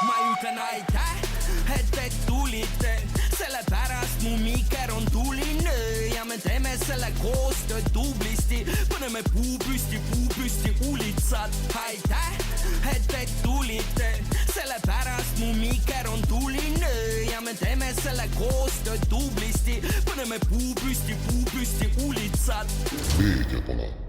Ma ütlen aitäh, et tulite, sellepärast mu miker on tuline ja me teeme selle koostööd tublisti. Paneme puu püsti ulitsad. Aitäh, et tulite, sellepärast mu miker on tuline ja me teeme selle koostööd tublisti. Paneme puu püsti ulitsad. Meediapalat.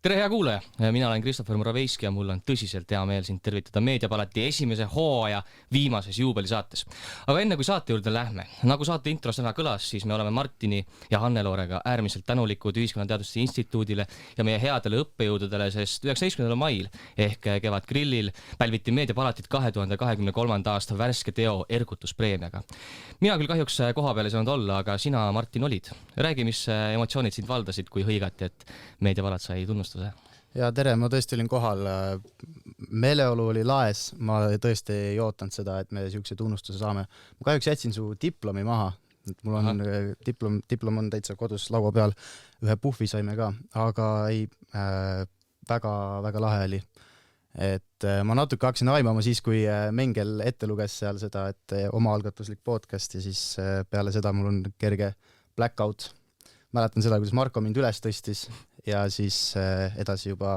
Tere hea kuulaja, mina olen Christopher Moraveiski ja mul on tõsiselt hea meel sind tervitada Meediapalati esimese hooaja viimases juubelisaates. Aga enne kui saate juurde lähme, nagu saate intros täna kõlas, siis me oleme Martini ja Hanne-Loorega äärmiselt tänulikud Ühiskonnateaduste Instituudile ja meie headele õppejõududele, sest 19. mail ehk Kevadgrillil pälviti Meediapalatit 2023. aasta värske teo ergutuspreemiaga. Mina küll kahjuks koha peal ei saanud olla, aga sina, Martin, olid. Räägi, mis emotsioonid sind valdasid, kui hõigati, et Meediapalat sai tunnustada? Ja tere, ma tõesti olin kohal. Meeleolu oli laes, ma tõesti ei ootanud seda, et me siukse tunnustuse saame. Ma kahjuks jätsin su diplomi maha. Mul on diplom on täitsa kodus laua peal. Ühe puhvi saime ka, aga ei, väga lahe oli. Et ma natuke hakkasin aimama siis, kui Mengel ette luges seal seda, et omaalgatuslik podcast ja siis peale seda mul on kerge blackout. Mäletan seda, kuidas Marko mind üles tõstis ja siis edasi juba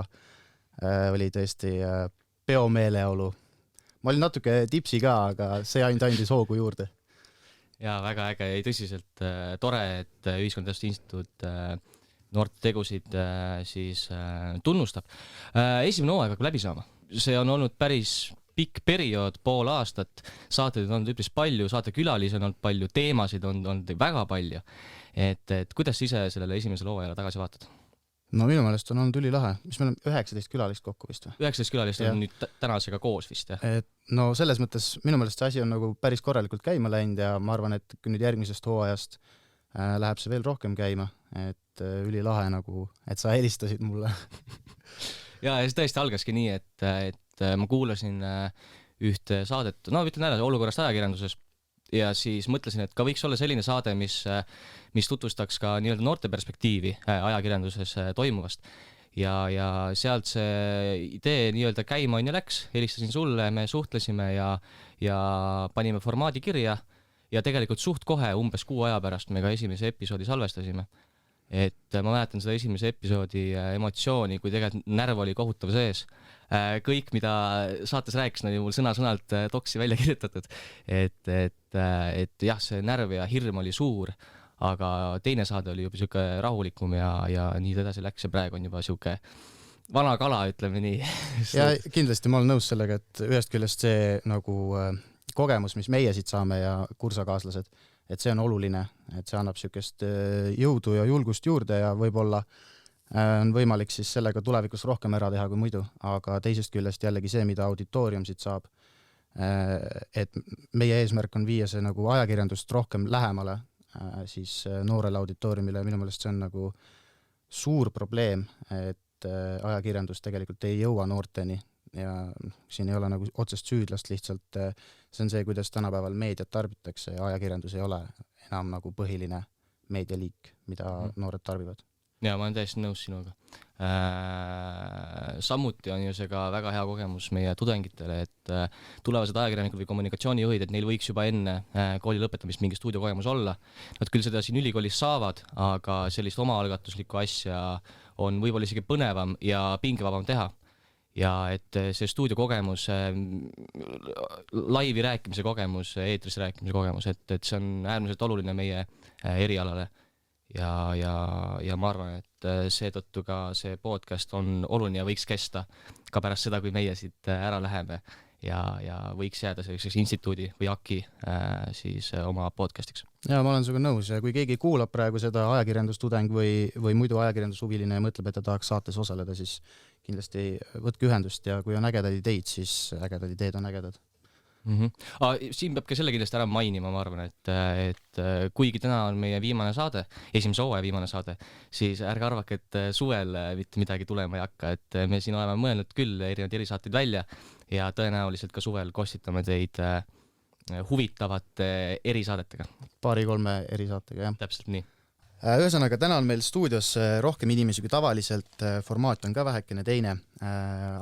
oli tõesti peomeeleolu. Ma olin natuke tipsi ka, aga see ainult andis hoogu juurde. Ja väga äge ja tõsiselt tore, et Ühiskonnateaduste Instituut noorte tegusid siis tunnustab. Esimene hooaeg hakkab läbi saama. See on olnud päris pikk periood, pool aastat, saateid on olnud üpris palju, saatekülalisi on olnud palju, teemasid on olnud väga palju. Et kuidas ise sellele esimesele hooajale tagasi vaatad? No minu meelest on olnud ülilahe. Mis meil on 19 külalist kokku vist või? 19 külalist on nüüd tänasega koos vist, jah? No selles mõttes minu meelest see asi on nagu päris korralikult käima läinud ja ma arvan, et nüüd järgmisest hooajast läheb see veel rohkem käima, et ülilahe nagu, et sa helistasid mulle. Ja see tõesti algaski nii, et ma kuulasin ühte saadet, no ütlen ära olukorrast ajakirjanduses ja siis mõtlesin, et ka võiks olla selline saade, mis tutvustaks ka nii-öelda noorte perspektiivi ajakirjanduses toimuvast. Ja sealt see idee nii-öelda käima on ja läks, helistasin sulle, me suhtlesime ja panime formaadi kirja ja tegelikult suht kohe umbes 6 aja pärast me ka esimese episoodi salvestasime. Et ma mäletan seda esimese episoodi emotsiooni, kui tegelikult närv oli kohutav sees. Kõik, mida saates rääkisin, oli mul sõna-sõnalt doksi välja kirjutatud. Et jah, see närv ja hirm oli suur, aga teine saade oli juba siuke rahulikum ja nii edasi läks ja praegu on juba siuke vana kala, ütleme nii. Ja kindlasti ma olen nõus sellega, et ühest küljest see nagu kogemus, mis meie siit saame ja kursakaaslased, et see on oluline, et see annab siukest jõudu ja julgust juurde ja võib-olla on võimalik siis sellega tulevikus rohkem ära teha kui muidu, aga teisest küljest jällegi see, mida auditoorium siit saab, et meie eesmärk on viia see nagu ajakirjandust rohkem lähemale siis noorele auditooriumile ja minu meelest see on nagu suur probleem, et ajakirjandus tegelikult ei jõua noorteni ja siin ei ole nagu otsest süüdlast lihtsalt, see on see, kuidas tänapäeval meediat tarbitakse ja ajakirjandus ei ole enam nagu põhiline meedialiik, mida noored tarbivad. Ja ma olen täiesti nõus sinuga. Samuti on ju see ka väga hea kogemus meie tudengitele, et tulevased ajakirjanikud või kommunikatsioonijuhid, et neil võiks juba enne kooli lõpetamist mingi stuudiokogemus olla. Nad küll seda siin ülikoolis saavad, aga sellist omaalgatuslikku asja on võib-olla isegi põnevam ja pingevabam teha. Ja et see stuudiokogemus, laivi rääkimise kogemus, eetris rääkimise kogemus, et see on äärmiselt oluline meie erialale. Ja ma arvan, et seetõttu ka see podcast on oluline ja võiks kesta ka pärast seda, kui meie siit ära läheme ja võiks jääda selliseks instituudi või AKI siis oma podcastiks. Ja ma olen sinuga nõus ja kui keegi kuulab praegu seda ajakirjandustudeng või muidu ajakirjandushuviline ja mõtleb, et ta tahaks saates osaleda, siis kindlasti võtke ühendust ja kui on ägedad ideid, siis ägedad ideed on ägedad. Siin peab ka selle kindlasti ära mainima, ma arvan, et kuigi täna on meie viimane saade, esimese hooaja viimane saade, siis ärge arvake, et suvel mitte midagi tulema ei hakka, et me siin oleme mõelnud küll erinevaid erisaateid välja ja tõenäoliselt ka suvel kostitame teid huvitavate erisaadetega. 2-3 erisaatega, jah. Täpselt nii. Ühesõnaga, täna on meil stuudios rohkem inimesi kui tavaliselt, formaat on ka vähekene teine.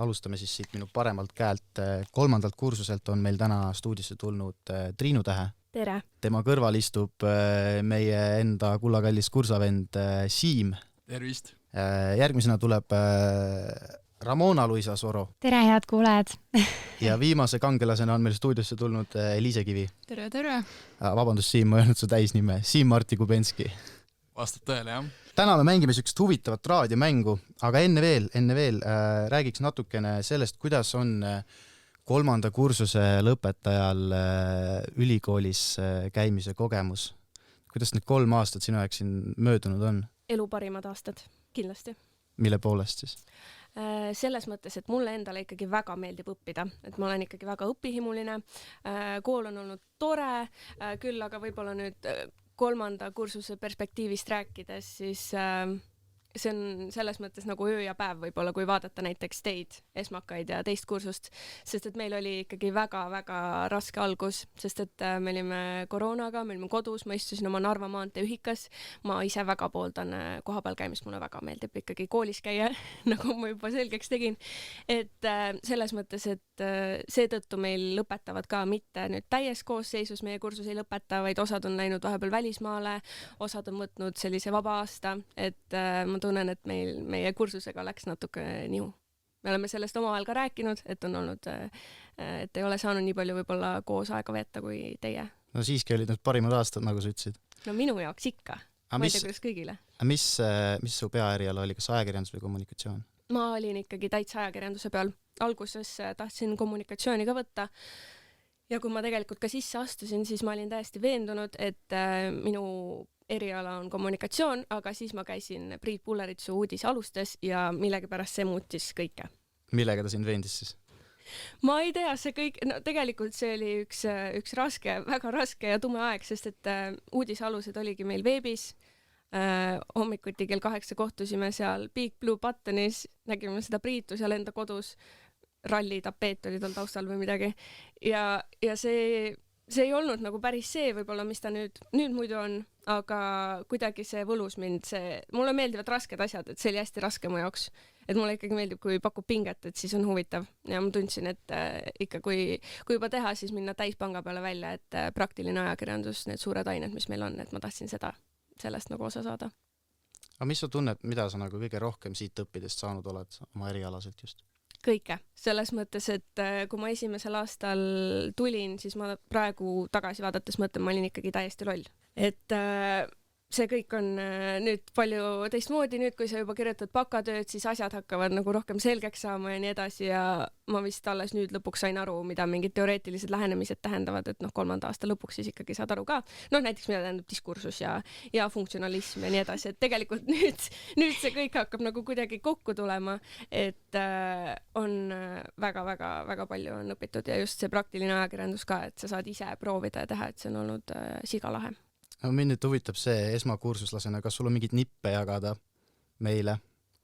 Alustame siis siit minu paremalt käelt. 3. kursuselt on meil täna stuudiosse tulnud Triinu Tähe. Tere! Tema kõrval istub meie enda kullakallis kursavend Siim. Tervist! Järgmisena tuleb Ramona Luisa Soro. Tere, head kuulajad! Ja viimase kangelasena on meil stuudiosse tulnud Liise Kivi. Tere, tere! Vabandust, Siim, ma ei öelnud su täisnime. Siim Marti Kubenski. Vastab tõele, jah. Täna me mängime sükest huvitavat raadiomängu, aga enne veel räägiks natukene sellest, kuidas on 3. kursuse lõpetajal ülikoolis käimise kogemus. Kuidas need 3 aastat sinu jaoks siin möödunud on? Elu parimad aastad, kindlasti. Mille poolest siis? Selles mõttes, et mulle endale ikkagi väga meeldib õppida, et ma olen ikkagi väga õpihimuline. Kool on olnud tore, küll aga võib-olla nüüd 3. kursuse perspektiivist rääkides, siis see on selles mõttes nagu öö ja päev võib-olla, kui vaadata näiteks teid, esmakaid ja teist kursust, sest et meil oli ikkagi väga-väga raske algus, sest et me olime koroonaga, me olime kodus, ma istusin oma Narva maantee ühikas, ma ise väga pooldan kohapeal käimist, mulle väga meeldib ikkagi koolis käia, nagu ma juba selgeks tegin, et selles mõttes, et seetõttu meil lõpetavad ka mitte nüüd täies koosseisus, meie kursus ei lõpeta, vaid osad on läinud vahepeal välismaale, osad on võtnud sellise vaba aasta, et ma tunnen, et meie kursusega läks natuke nihu. Me oleme sellest omavahel ka rääkinud, et on olnud, et ei ole saanud nii palju võib-olla koos aega veeta kui teie. No siiski olid need parimad aastad, nagu sa ütlesid. No minu jaoks ikka. Ma ei tea, kuidas kõigile. Mis su peaeriala oli, kas ajakirjandus või kommunikatsioon? Ma olin ikkagi täitsa ajakirjanduse peal. Alguses tahtsin kommunikatsiooni ka võtta. Ja kui ma tegelikult ka sisse astusin, siis ma olin täiesti veendunud, et minu eriala on kommunikatsioon, aga siis ma käisin Priit Pulleritsu uudisalustes ja millegipärast see muutis kõike. Millega ta sind veendis siis? Ma ei tea, see kõik, no tegelikult see oli üks raske, väga raske ja tume aeg, sest et uudisalused oligi meil veebis. Hommikuti kell 8 kohtusime seal Big Blue Buttonis, nägime seda Priitu seal enda kodus, rallitapeet oli tal taustal või midagi ja see ei olnud nagu päris see võib-olla, mis ta nüüd muidu on, aga kuidagi see võlus mind, mulle meeldivad rasked asjad, et see oli hästi raske mu jaoks, et mulle ikkagi meeldib, kui pakub pinget, et siis on huvitav ja ma tundsin, et ikka kui juba teha, siis minna täispanga peale välja, et praktiline ajakirjandus, need suured ained, mis meil on, et ma tahtsin sellest nagu osa saada. Aga mis sa tunned, mida sa nagu kõige rohkem siit õppidest saanud oled oma erialaselt just? Kõike. Selles mõttes, et kui ma esimesel aastal tulin, siis ma praegu tagasi vaadates mõtlen, ma olin ikkagi täiesti loll. Et see kõik on nüüd palju teistmoodi, nüüd kui sa juba kirjutad bakatööd, siis asjad hakkavad nagu rohkem selgeks saama ja nii edasi ja ma vist alles nüüd lõpuks sain aru, mida mingid teoreetilised lähenemised tähendavad, et 3. aasta lõpuks siis ikkagi saad aru ka. Näiteks mida tähendab diskursus ja funktsionalism ja nii edasi, et tegelikult nüüd see kõik hakkab nagu kuidagi kokku tulema, et on väga palju on õpitud ja just see praktiline ajakirjandus ka, et sa saad ise proovida ja teha, et see on olnud sigalahe. Mind nüüd huvitab see esmakursuslasena, kas sul on mingid nippe jagada meile,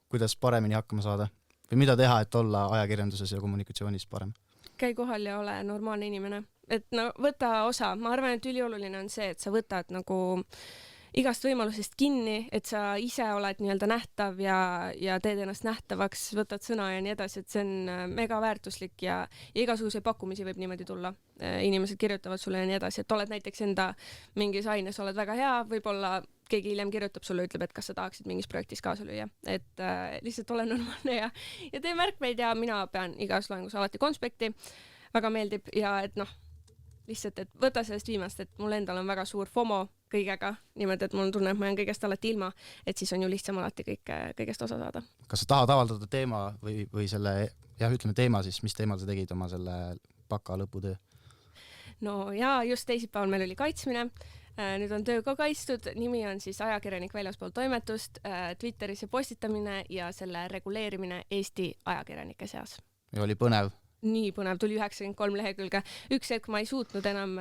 kuidas paremini hakkama saada? Või mida teha, et olla ajakirjanduses ja kommunikatsioonis parem? Käi kohal ja ole normaalne inimene. Et võta osa. Ma arvan, et ülioluline on see, et sa võtad nagu igast võimalusest kinni, et sa ise oled nii-öelda nähtav ja teed ennast nähtavaks, võtad sõna ja nii edasi, et see on mega väärtuslik ja igasuguseid pakkumisi võib niimoodi tulla. Inimesed kirjutavad sulle ja nii edasi, et oled näiteks enda mingis aines, oled väga hea, võib-olla keegi hiljem kirjutab sulle, ütleb, et kas sa tahaksid mingis projektis kaasa lüüa, et lihtsalt ole normaalne ja tee märkmeid ja mina pean igas loengus alati konspekti, väga meeldib ja et lihtsalt, et võta sellest viimast, et mul endal on väga suur FOMO kõigega, niimoodi, et mul tunne, et ma olen kõigest alati ilma, et siis on ju lihtsam alati kõigest osa saada. Kas sa tahad avaldada teema või selle, ütleme teema siis, mis teemal sa tegid oma selle baka lõputöö? No ja just teisipäeval meil oli kaitsmine, nüüd on töö ka kaitstud, nimi on siis ajakirjanik väljaspool toimetust, Twitteris postitamine ja selle reguleerimine Eesti ajakirjanike seas. Ja oli põnev? Nii põnev, tuli 93 lehekülge. Üks hetk ma ei suutnud enam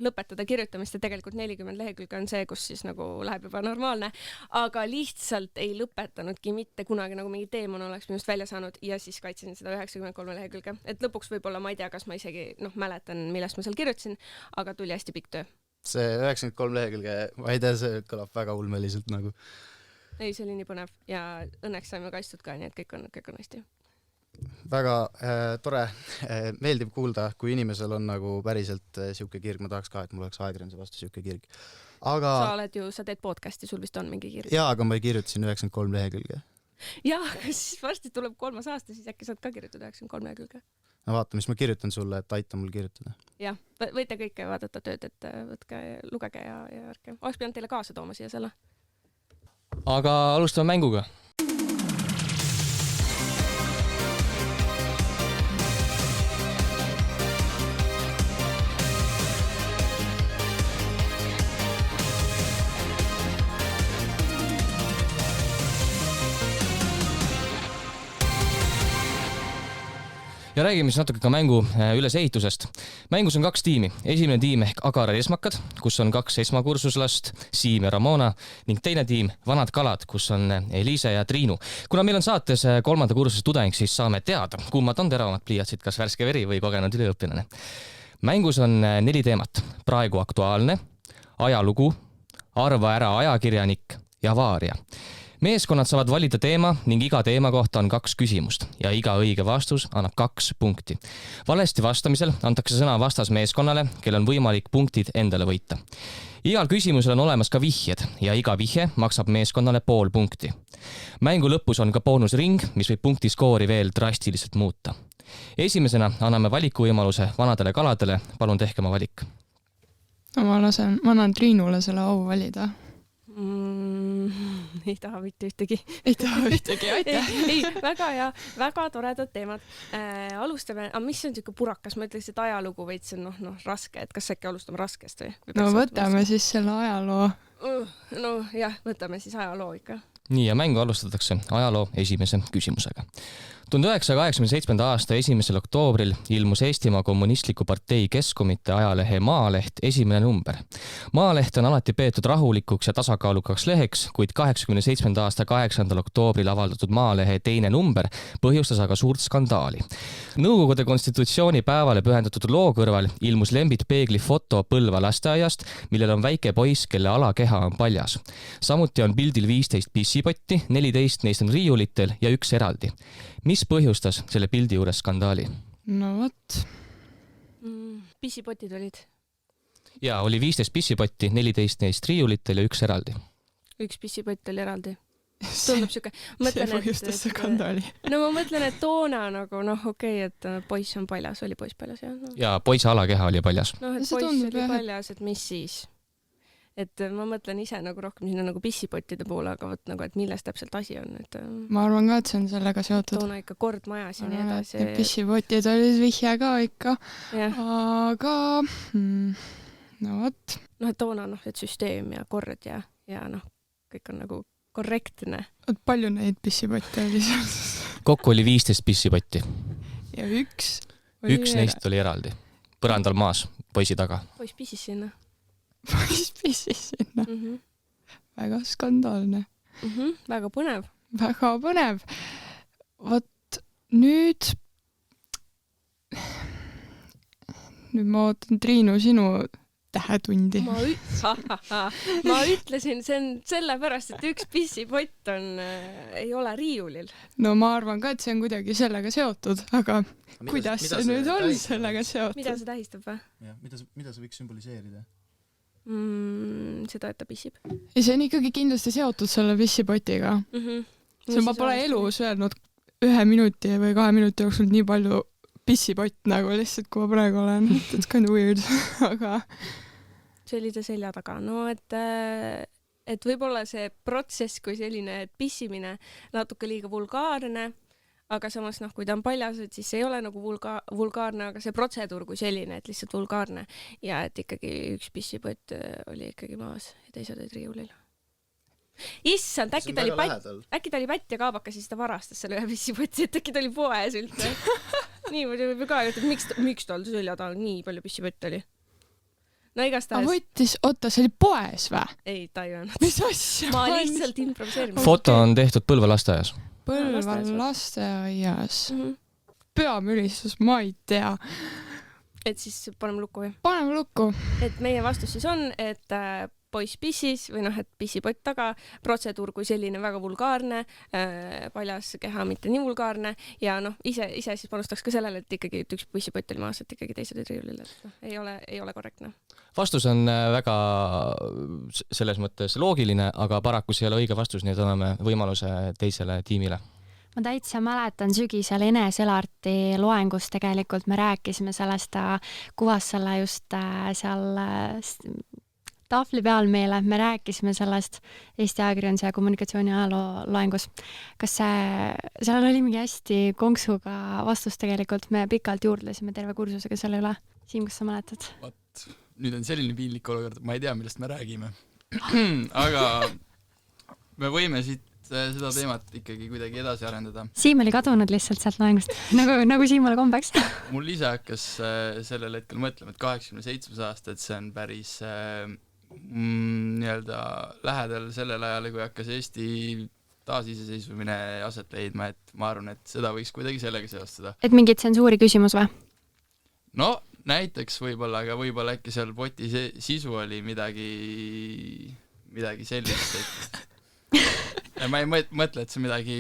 lõpetada kirjutamist ja tegelikult 40 lehekülge on see, kus siis nagu läheb juba normaalne, aga lihtsalt ei lõpetanudki mitte kunagi nagu mingi teemon oleks minust välja saanud ja siis kaitsin seda 93 lehekülge. Et lõpuks võib-olla ma ei tea, kas ma isegi mäletan, millest ma seal kirjutasin, aga tuli hästi pikk töö. see 93 lehekülge, ma ei tea, see kõlab väga ulmeliselt nagu. Ei, see oli nii põnev ja õnneks saime kaitstud ka, nii et kõik on hästi. Väga tore, meeldib kuulda, kui inimesel on nagu päriselt siuke kirg, ma tahaks ka, et mul oleks ajakirjanduse vastu siuke kirg. Aga... Sa teed podcasti, sul vist on mingi kirg. Jaa, aga ma kirjutasin 93 lehekülge. Jaa, aga siis varsti tuleb 3. aasta, siis äkki saad ka kirjutada 93 lehekülge. No vaata, mis ma kirjutan sulle, et aita mul kirjutada. Jah, võite kõike vaadata tööd, et võtke, lugege ja ärke. Oleks pidanud teile kaasa tooma siia selle. Aga alustame mänguga. Ja räägime siis natuke ka mängu ülesehitusest. Mängus on 2 tiimi. Esimene tiim ehk Agara Esmakad, kus on 2 esmakursuslast, Siim ja Ramona, ning teine tiim Vanad Kalad, kus on Eliise ja Triinu. Kuna meil on saates 3. kursuse tudeng, siis saame teada, kummad on teravamad pliiatsid, kas värske veri või kogenud üliõpilane. Mängus on 4 teemat. Praegu aktuaalne, ajalugu, arva ära ajakirjanik ja avaaria. Meeskonnad saavad valida teema ning iga teema kohta on 2 küsimust ja iga õige vastus annab 2 punkti. Valesti vastamisel antakse sõna vastasmeeskonnale, kel on võimalik punktid endale võita. Igal küsimusel on olemas ka vihjed ja iga vihje maksab meeskonnale 0,5 punkti. Mängu lõpus on ka boonusring, mis võib punktiskoori veel drastiliselt muuta. Esimesena anname valikuvõimaluse vanadele kaladele. Palun tehke oma valik. Ma annan Triinule selle au valida. Ei taha mitte ühtegi. Ei taha ühtegi, aitäh. Ei, väga hea, väga toredad teemad. Alustame, mis on tükku purakas? Ma ütleks, et ajalugu veits on raske, et kas äkki alustame raskest või? No võtame siis selle ajaloo. No jah, võtame siis ajaloo ikka. Nii, ja mängu alustatakse ajaloo esimese küsimusega. 1987. aasta 1. oktoobril ilmus Eestimaa Kommunistliku partei Keskkomitee ajalehe Maaleht esimene number. Maaleht on alati peetud rahulikuks ja tasakaalukaks leheks, kuid 87. aasta 8. oktoobril avaldatud Maalehe teine number põhjustas aga suurt skandaali. Nõukogude konstitutsiooni päevale pühendatud loo kõrval ilmus Lembit Peegli foto Põlva lasteaiast, millel on väike poiss, kelle alakeha on paljas. Samuti on pildil 15 pissipotti, 14 neist on riiulitel ja 1 eraldi. Mis põhjustas selle pildi juures skandaali? No võt. Pissipotid olid? Jaa, oli 15 pissipotti, 14 neist riiulitel ja 1 eraldi. 1 pissipott oli eraldi. Tundub siuke. See põhjustas skandaali. No ma mõtlen, et toona nagu okei, et poiss on paljas, oli poiss paljas, jah? Jaa, poisi alakeha oli paljas. Et poiss oli paljas, et mis siis? Et ma mõtlen ise nagu rohkem sinna nagu pissipottide poole, aga võt nagu, et milles täpselt asi on. Et, ma arvan ka, et see on sellega seotud. Toona ikka kord majas ja nii edasi. Pissipotid oli vihje ka ikka. Ja. Aga no võt. Et toona et süsteem ja kord ja kõik on nagu korrektne. Palju neid pissipotte oli seal? Kokku oli 15 pissipotti. Ja 1 neist oli eraldi. Põrandal maas, poisi taga. Poiss pissis sinna. Poiss pissis sinna. Väga skandaalne. Väga põnev. Väga põnev. Vot nüüd ma ootan Triinu sinu tähetundi. Ma ütlesin, see on sellepärast, et 1 pissipott ei ole riiulil. No ma arvan ka, et see on kuidagi sellega seotud, aga kuidas see nüüd on sellega seotud? Mida see tähistab või? Mida see võiks symboliseerida? Seda, et ta pissib. Ja see on ikkagi kindlasti seotud selle pissipotiga. See ma pole elus öelnud 1 minuti või 2 minuti jooksul nii palju pissipott nagu lihtsalt, kui ma praegu olen. It's kind of weird, aga... See oli ta selja taga. No, et võib-olla see protsess kui selline, et pissimine natuke liiga vulgaarne, aga samas kui ta on paljas, et siis ei ole nagu vulgaarne, aga see protseduur kui selline, et lihtsalt vulgaarne ja et ikkagi 1 pissipott oli ikkagi maas ja teised olid riiulil. Issand, äkki ta oli pätt ja kaabakas, siis ta varastas selle 1 pissipoti, et äkki ta oli poes üldse. Nii palju võib ka öelda, et miks tal selja taga nii palju pissipott oli? No igastahes. Võttis, see oli poes või? Ei, ta ei öelnud. Mis asja? Ma lihtsalt improviseerin. Foto on tehtud Põlva lasteaias. Põlva lasteaias. Peamülistus, ma ei tea. et siis paneme lukku või? Paneme lukku. Et meie vastus siis on, et poiss pissis või et pissipott taga, protseduur kui selline väga vulgaarne, paljas keha mitte nii vulgaarne ja ise siis panustaks ka sellele, et ikkagi üks pissipott oli maas, et ikkagi teised olid riiulil, et ei ole korrektne. Vastus on väga selles mõttes loogiline, aga paraku see ei ole õige vastus, nii et anname võimaluse teisele tiimile. Ma täitsa mäletan sügisel Enes Elarti loengus tegelikult me rääkisime sellest, ta kuvas selle just seal tahvli peal meile, me rääkisime sellest Eesti ajakirjanduse ja kommunikatsiooni ajaloo loengus. Kas seal oli mingi hästi konksuga vastus tegelikult, me pikalt juurdlesime terve kursusega selle üle. Siim, kas sa mäletad? Nüüd on selline piinlik olukord, ma ei tea, millest me räägime. Aga me võime siit seda teemat ikkagi kuidagi edasi arendada. Siim oli kadunud lihtsalt sealt loengust, nagu Siimale kombeks. Mul ise hakkas sellel hetkel mõtlema, et 87 aasta, et see on päris nii-öelda lähedal sellel ajal, kui hakkas Eesti taasiseseisvumine aset leidma, et ma arvan, et seda võiks kuidagi sellega seostada. Et mingi tsensuuri küsimus või? No, näiteks võib-olla, aga võib-olla äkki seal poti sisu oli midagi sellist, et ja ma ei mõtle, et see midagi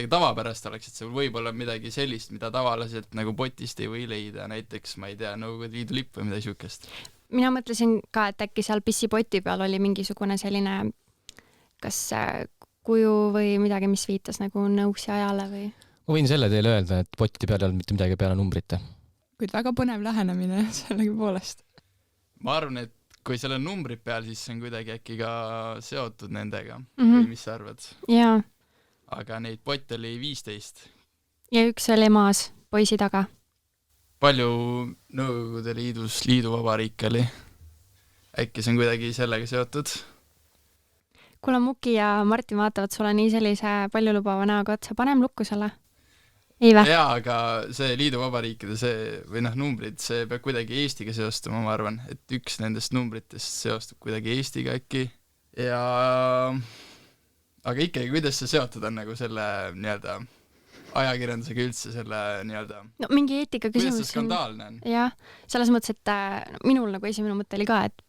tavapärast oleks, et see võib olla midagi sellist, mida tavaliselt nagu potist ei või leida, näiteks, ma ei tea, Nõukogude Liidu lipp või midagi siukest. Mina mõtlesin ka, et äkki seal pissipoti peal oli mingisugune selline kas kuju või midagi, mis viitas nagu nõuksi ajale või? Ma võin selle teile öelda, et poti peal ei olnud mitte midagi peale numbrite. Kuid väga põnev lähenemine sellegi poolest. Ma arvan, et kui seal on numbrid peal, siis see on kuidagi äkki ka seotud nendega. Või mis sa arvad? Jaa. Aga neid potte oli 15. Ja üks oli maas poisi taga. Palju Nõukogude Liidus liiduvabariik oli? Äkki see on kuidagi sellega seotud? Kuule, Muki ja Martin vaatavad sulle nii sellise paljulubava näoga otsa. Panem lukku selle. Ei vä? Jaa, aga see liiduvabariikide või numbrid, see peab kuidagi Eestiga seostuma, ma arvan, et üks nendest numbritest seostub kuidagi Eestiga äkki. Aga ikkagi, kuidas see seotud on nagu selle nii-öelda ajakirjandusega üldse selle nii-öelda... No mingi eetika küsimus. Kuidas see skandaalne on? Jah, selles mõttes, et minul nagu esimene mõte oli ka, et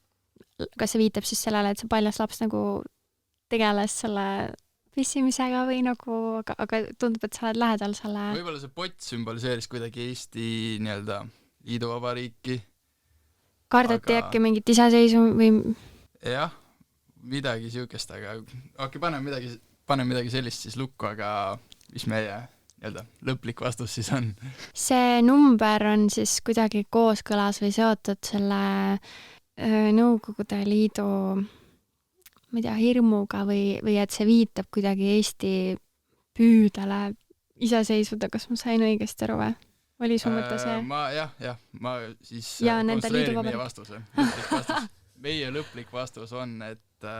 kas see viitab siis sellele, et see paljas laps nagu tegeles selle pissimisega või nagu, aga tundub, et sa oled lähedal selle... Võib-olla see pott sümboliseeris kuidagi Eesti nii-öelda liiduvabariiki. Kardati äkki mingit iseseisu või... Jah, midagi siukest, aga panen midagi sellist siis lukku, aga mis meie nii-öelda lõplik vastus siis on? See number on siis kuidagi kooskõlas või seotud selle Nõukogude Liidu ma ei tea, hirmuga või et see viitab kuidagi Eesti püüdele iseseisvuda, kas ma sain õigesti aru või? Oli su mõte see? Ma siis konstrueerin meie vastuse. Meie lõplik vastus on, et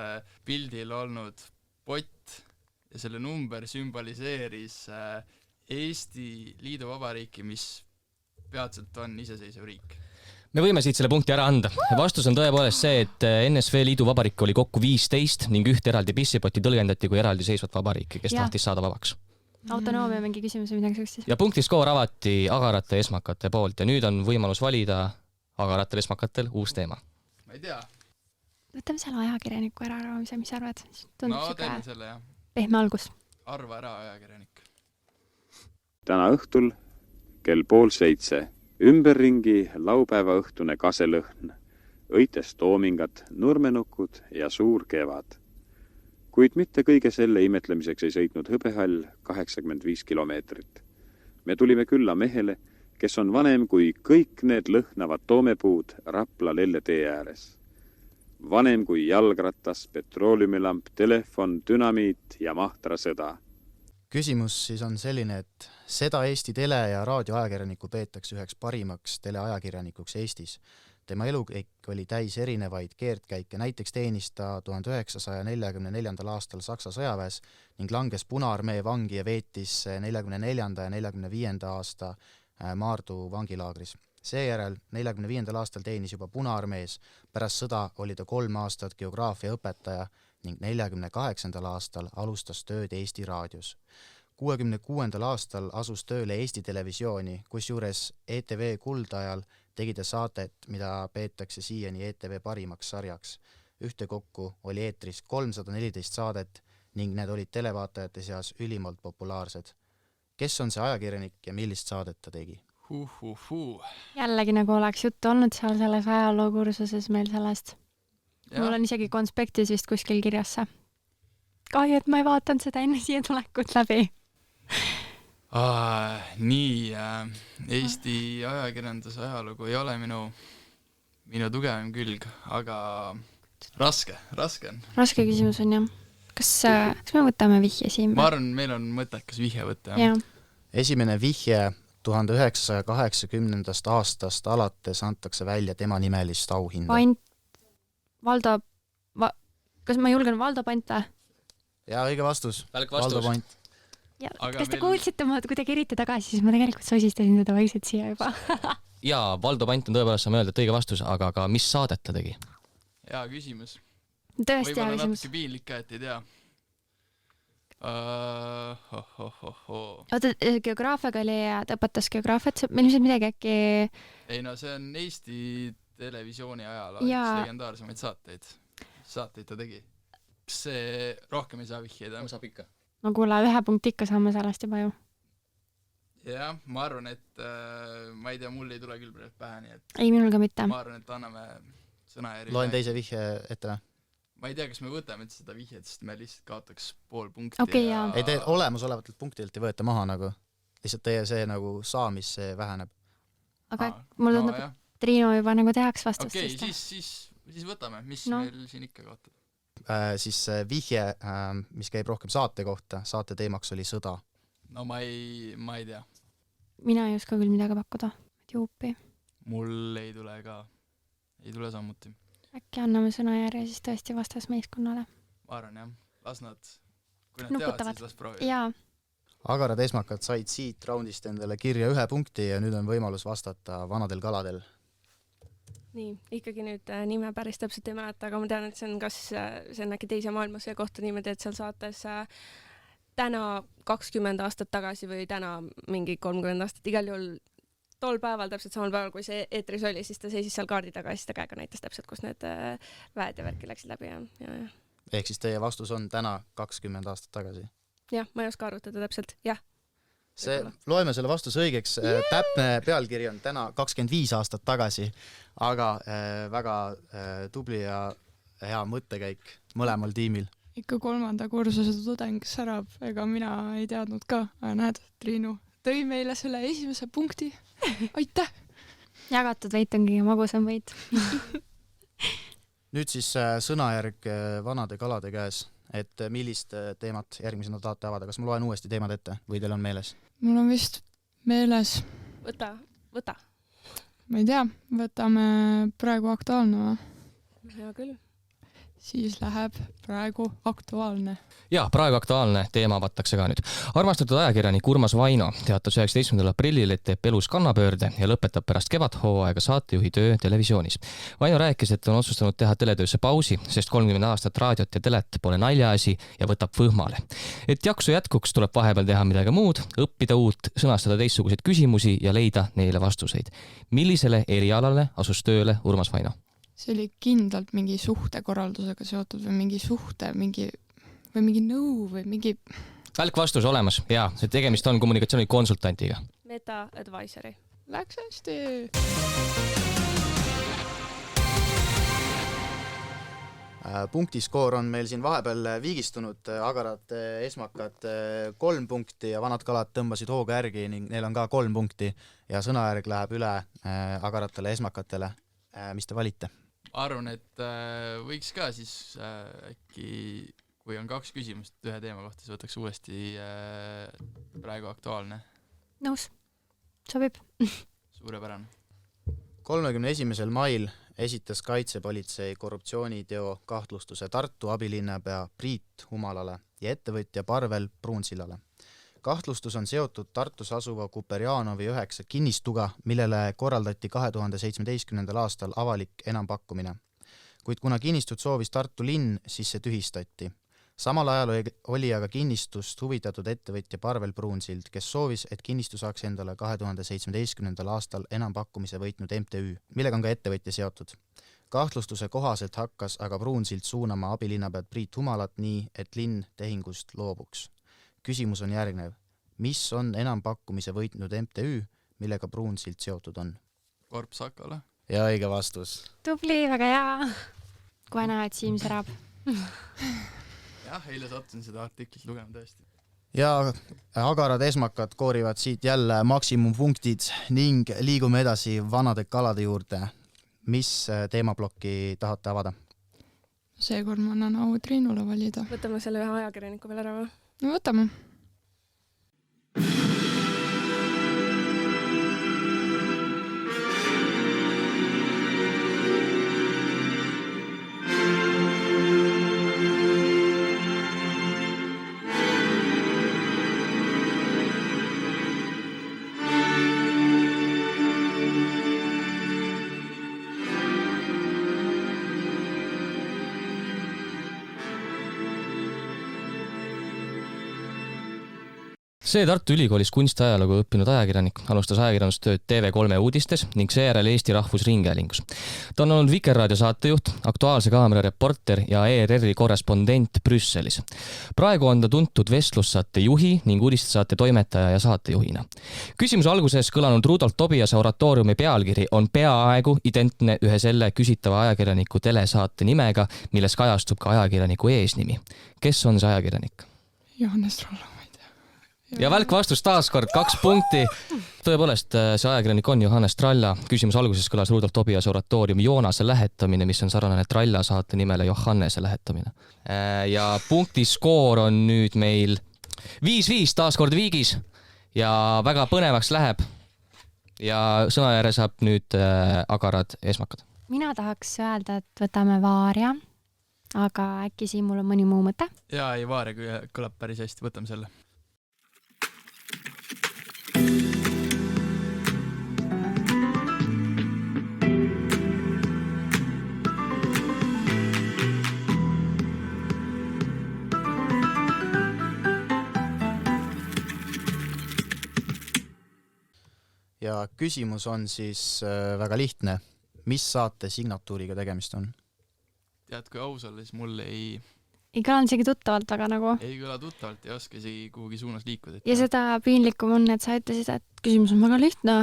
pildil olnud pott ja selle number sümboliseeris Eesti liiduvabariiki, mis peatselt on iseseisev riik. Me võime siit selle punkti ära anda. Vastus on tõepoolest see, et NSV liiduvabariik oli kokku 15 ning üht eraldi pissipoti tõlgendati kui eraldi seisvat vabariiki, kes tahtis saada vabaks. Autonoomia mingi küsimus või midagi sellist. Ja punktiskoor avati agarate esmakate poolt ja nüüd on võimalus valida agaratel esmakatel uus teema. Ma ei tea. Võtame selle ajakirjaniku äraarvamise, mis arvad? No, teeme selle, jah. Pehme algus. Arva ära ajakirjanik. Täna õhtul kell 6:30 ümberringi laupäeva õhtune kaselõhn, õites toomingad, nurmenukud ja suur kevad. Kuid mitte kõige selle imetlemiseks ei sõitnud hõbehall 85 kilomeetrit. Me tulime külla mehele, kes on vanem kui kõik need lõhnavad toomepuud Rapla lelletee ääres. Vanem kui jalgratas, petrooleumlamp, telefon, dünamiit ja mahtrasõda. Küsimus siis on selline, et seda Eesti tele- ja raadioajakirjaniku peetakse üheks parimaks teleajakirjanikuks Eestis. Tema elukäik oli täis erinevaid keerdkäike, näiteks teenis ta 1944. aastal Saksa sõjaväes ning langes Punaarmee vangi ja veetis 44. ja 45. aasta Maardu vangilaagris. Seejärel 45. aastal teenis juba Punaarmees, pärast sõda oli ta 3 aastat geograafia õpetaja ning 48. aastal alustas tööd Eesti raadios. 1966. aastal asus tööle Eesti Televisiooni, kusjuures ETV kuldajal tegi ta saadet, mida peetakse siiani ETV parimaks sarjaks. Ühtekokku oli eetris 314 saadet ning need olid televaatajate seas ülimalt populaarsed. Kes on see ajakirjanik ja millist saadet ta tegi? Jällegi nagu oleks juttu olnud seal selles ajalookursuses meil sellest. Mul on isegi konspektis vist kuskil kirjas see. Kahju, et ma ei vaatanud seda enne siia tulekut läbi. Nii, Eesti ajakirjanduse ajalugu ei ole minu tugevam külg, aga raske on. Raske küsimus on jah. Kas me võtame vihje siin? Ma arvan, meil on mõttekas vihje võtta. Esimene vihje 1980. aastast alates antakse välja tema nimelist auhinda. Kas ma julgen Valdo Pant või? Jaa, õige vastus. Valdo Pant. Kas te kuulsite ma kuidagi eriti tagasi, siis ma tegelikult sosistasin seda vaikselt siia juba. Jaa, Valdo Pant on tõepoolest, saame öelda, et õige vastus, aga mis saadet ta tegi? Hea küsimus. Tõesti hea võib-olla küsimus. natuke piinlik ka, et ei tea. Oota, geograafiaga oli ja ta õpetas geograafiat, meil ilmselt midagi äkki... Ei no, see on Eesti Televisiooni ajal üks legendaarsemaid saateid ta tegi. Kas see rohkem ei saa vihjeida? Saab ikka. No kuule, 1 punkt ikka saame sellest juba ju. Jah, ma arvan, et ma ei tea, mul ei tule küll praegu pähe, nii et... Ei, minul ka mitte. Ma arvan, et anname sõnajärgi. Loen teise vihje ette või? Ma ei tea, kas me võtame seda vihjet, sest me lihtsalt kaotaks pool punkti. Okay, ja... Ei, te olemasolevatelt punktidelt ei võeta maha nagu. Lihtsalt teie see nagu saamis see väheneb. Aga mul tundub, et Triinu juba nagu tehaks vastust. Okei, siis võtame. Mis meil siin ikka kaotab? Siis vihje, mis käib rohkem saate kohta, saate teemaks oli sõda. No ma ei tea. Mina ei oska küll midagi pakkuda. Juupi. Mul ei tule sammuti. Äkki anname sõnajärje siis tõesti vastas meeskonnale. Ma arvan jah. Las nad, kui nad teavad, siis las proovivad. Jaa. Agarad esmakad said siit raundist endale kirja 1 punkti ja nüüd on võimalus vastata vanadel kaladel. Nii, ikkagi nüüd nime päris täpselt ei mäleta, aga ma tean, et see on äkki teise maailmasõja kohta niimoodi, et seal saates täna 20 aastat tagasi või täna mingi 30 aastat igal juhul tol päeval, täpselt samal päeval, kui see eetris oli, siis ta seisis seal kaardi taga ja siis ta käega näitas täpselt, kus need väed ja värki läksid läbi. Ja. Ehk siis teie vastus on täna 20 aastat tagasi? Jah, ma ei oska arvutada täpselt, jah. Loeme selle vastuse õigeks. Täpne pealkiri on täna 25 aastat tagasi, aga väga tubli ja hea mõttekäik mõlemal tiimil. Ikka 3. kursuse tudeng särab, ega mina ei teadnud ka. Näed, Triinu tõi meile selle esimese punkti. Aitäh! Jagatud võit on kõige magusam võit. Nüüd siis sõnajärg vanade kalade käes, et millist teemat järgmisena tahate avada. Kas ma loen uuesti teemad ette või teil on meeles? Mul on vist meeles. Võta. Ma ei tea, võtame praegu aktuaalne või? Hea küll. Siis läheb praegu aktuaalne. Jaa, praegu aktuaalne teema avatakse ka nüüd. Armastatud ajakirjanik Urmas Vaino teatas 19. aprillil, et teeb elus kannapöörde ja lõpetab pärast kevadhooaega saatejuhi töö televisioonis. Vaino rääkis, et on otsustanud teha teletöösse pausi, sest 30 aastat raadiot ja telet pole naljaasi ja võtab võhmale. Et jaksu jätkuks tuleb vahepeal teha midagi muud, õppida uut, sõnastada teistsuguseid küsimusi ja leida neile vastuseid. Millisele erialale asus tööle Urmas Vaino? See oli kindlalt mingi suhtekorraldusega seotud või mingi nõu või mingi... Välk vastus olemas, jaa, see tegemist on kommunikatsioonikonsultantiga. Meta Advisory. Läks hästi! Punktiskoor on meil siin vahepeal viigistunud, agarad esmakad 3 punkti ja vanad kalad tõmbasid hooga järgi ning neil on ka 3 punkti ja sõnajärg läheb üle agaratele esmakatele. Mis te valite? Arvan, et võiks ka siis äkki, kui on 2 küsimust ühe teema kohta, siis võtaks uuesti praegu aktuaalne. Nõus. Sobib. Suurepärane. 31. mail esitas kaitsepolitsei korruptsiooniteo kahtlustuse Tartu abilinnapea Priit Humalale ja ettevõtja Parvel Pruunsillale. Kahtlustus on seotud Tartus asuva Kuperjanovi 9 kinnistuga, millele korraldati 2017. aastal avalik enampakkumine. Kuid kuna kinnistut soovis Tartu linn, siis see tühistati. Samal ajal oli aga kinnistust huvitatud ettevõtja Parvel Pruunsild, kes soovis, et kinnistu saaks endale 2017. aastal enampakkumise võitnud MTÜ, millega on ka ettevõtja seotud. Kahtlustuse kohaselt hakkas aga Pruunsild suunama abilinnapead Priit Humalat nii, et linn tehingust loobuks. Küsimus on järgnev. Mis on enampakkumise võitnud MTÜ, millega Pruunsild seotud on? Korp Sakala. Ja õige vastus. Tubli, väga hea. Kohe näed, Siim särab. Jah, eile sattusin seda artiklit lugema tõesti. Ja agarad esmakad koorivad siit jälle maksimumpunktid ning liigume edasi vanade kalade juurde. Mis teemaplokki tahate avada? Seekord ma annan au Triinule valida. Võtame selle ühe ajakirjaniku veel ära või? No võtame. See Tartu Ülikoolis kunstiajalugu õppinud ajakirjanik alustas ajakirjandustööd TV3 uudistes ning seejärel Eesti Rahvusringhäälingus. Ta on olnud Vikerraadio saatejuht, Aktuaalse Kaamera reporter ja ERR-i korrespondent Brüsselis. Praegu on ta tuntud vestlussaate juhi ning uudistesaate toimetaja ja saatejuhina. Küsimuse alguses kõlanud Rudolf Tobiase oratooriumi pealkiri on peaaegu identne ühe selle küsitava ajakirjaniku telesaate nimega, milles kajastub ka ajakirjaniku eesnimi. Kes on see ajakirjanik? Johannes Tralla. Ja välk vastus taaskord 2 punkti. Tõepoolest, see ajakirjanik on Johannes Tralla. Küsimus alguses kõlas Rudolf Tobiase oratooriumi Joonase lähetamine, mis on sarnane Tralla saate nimele Johannese lähetamine. Ja punktiskoor on nüüd meil 5-5 taaskord viigis ja väga põnevaks läheb. Ja sõnajärje saab nüüd agarad esmakad. Mina tahaks öelda, et võtame Vaaria, aga äkki siin mul on mõni muu mõte? Jaa, ei, Vaaria kõlab päris hästi, võtame selle. Ja küsimus on siis väga lihtne. Mis saate signatuuriga tegemist on? Tead, kui aus olla, siis mul ei kõlanud isegi tuttavalt, aga nagu... Ei kõla tuttavalt, ei oska isegi kuhugi suunas liikuda. Ja seda piinlikum on, et sa ütlesid, et küsimus on väga lihtne.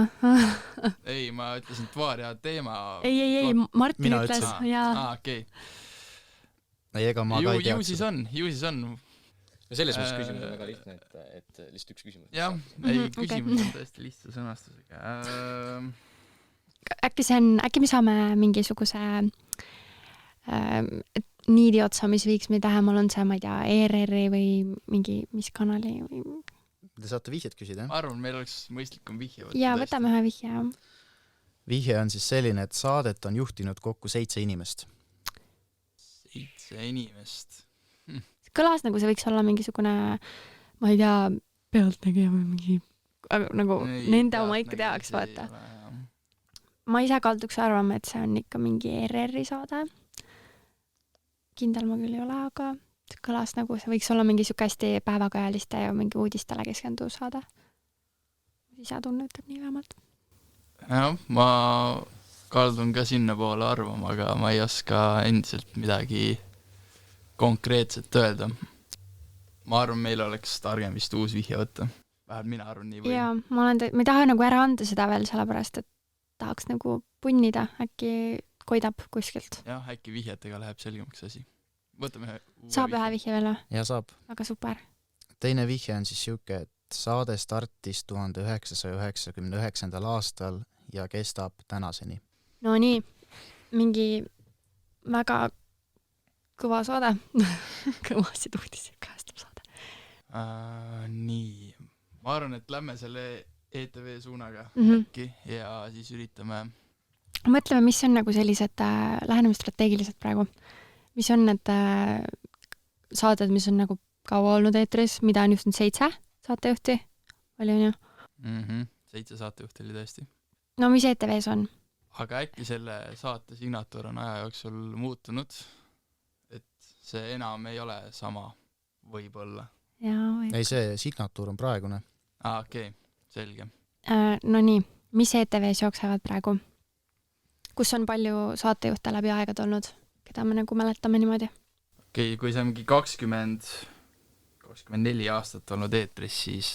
Ei, ma ütlesin, et Vaaria teema... Ei, Martin Mina ütles. Okei. Ei, ega ma ka ei teaks. Ju siis on. Selles mõttes küsimus on väga lihtne, et lihtsalt üks küsimus. Jah, ei, küsimus on tõesti lihtsa sõnastusega. Äkki me saame mingisuguse niidi otsa, mis viiks meid lähemal, on see, ma ei tea, ERR-i või mingi, mis kanali või... Te saate vihjet küsida, jah? Ma arvan, meil oleks mõistlikum vihje võtta. Jaa, võtame ühe vihje. Vihje on siis selline, et saadet on juhtinud kokku 7 inimest. 7 inimest. Kõlas nagu see võiks olla mingisugune, ma ei tea, pealtnägija või mingi, nagu nende oma ikka teaks, vaata. Ma ise kalduks arvama, et see on ikka mingi ERR-i saade. Kindel ma küll ei ole, aga kõlas nagu see võiks olla mingi hästi päevakajaliste ja mingi uudistele keskenduv saade. Ise tunne ütleb nii vähemalt. Jah, ma kaldun ka sinna poole arvama, aga ma ei oska endiselt midagi konkreetselt öelda. Ma arvan, meil oleks targem vist uus vihje võtta. Vähemalt mina arvan nii või. Jaa, ma ei taha nagu ära anda seda veel, sellepärast, et tahaks nagu punnida, äkki koidab kuskilt. Jah, äkki vihjetega läheb selgemaks asi. Võtame saab ühe vihje veel või? Ja saab. Väga super. Teine vihje on siis siuke, et saade startis 1999. aastal ja kestab tänaseni. No nii, mingi väga kõva saade. Kõvasid uudiseid kajastab saade. Nii, ma arvan, et lähme selle ETV suunaga äkki ja siis üritame... Mõtleme, mis on nagu sellised lähenemisstrateegilised praegu. Mis on need saated, mis on nagu kaua olnud eetris, mida on just nüüd 7 saatejuhti? Oli on ju? 7 saatejuhti oli tõesti. No mis ETV-s on? Aga äkki selle saate signatuur on aja jooksul muutunud, et see enam ei ole sama võib-olla. ei, see signatuur on praegune. Okei, selge. No nii, mis ETV-s jooksevad praegu? Kus on palju saatejuhte läbi aegad olnud, keda me nagu mäletame niimoodi? Okei, kui see on mingi 24 aastat olnud eetris, siis